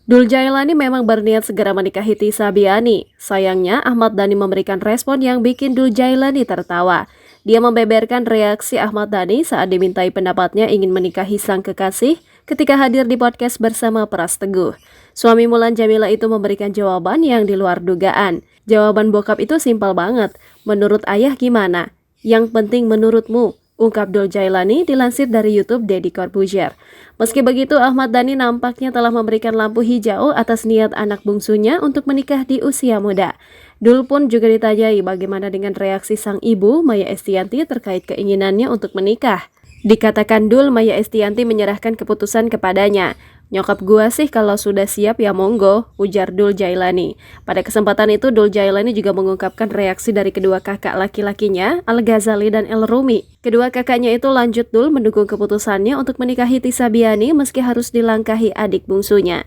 Dul Jailani memang berniat segera menikahi Tisa Biani. Sayangnya, Ahmad Dhani memberikan respon yang bikin Dul Jailani tertawa. Dia membeberkan reaksi Ahmad Dhani saat dimintai pendapatnya ingin menikahi sang kekasih ketika hadir di podcast bersama Pras Teguh. Suami Mulan Jamila itu memberikan jawaban yang di luar dugaan. Jawaban bokap itu simpel banget. Menurut ayah gimana? Yang penting menurutmu, ungkap Dul Jailani dilansir dari YouTube Deddy Corbuzier. Meski begitu, Ahmad Dhani nampaknya telah memberikan lampu hijau atas niat anak bungsunya untuk menikah di usia muda. Dul pun juga ditanyai bagaimana dengan reaksi sang ibu, Maya Estianty, terkait keinginannya untuk menikah. Dikatakan Dul, Maya Estianty menyerahkan keputusan kepadanya. Nyokap gua sih kalau sudah siap ya monggo, ujar Dul Jailani. Pada kesempatan itu, Dul Jailani juga mengungkapkan reaksi dari kedua kakak laki-lakinya, Al Ghazali dan El Rumi. Kedua kakaknya itu lanjut Dul mendukung keputusannya untuk menikahi Tisa Biani meski harus dilangkahi adik bungsunya.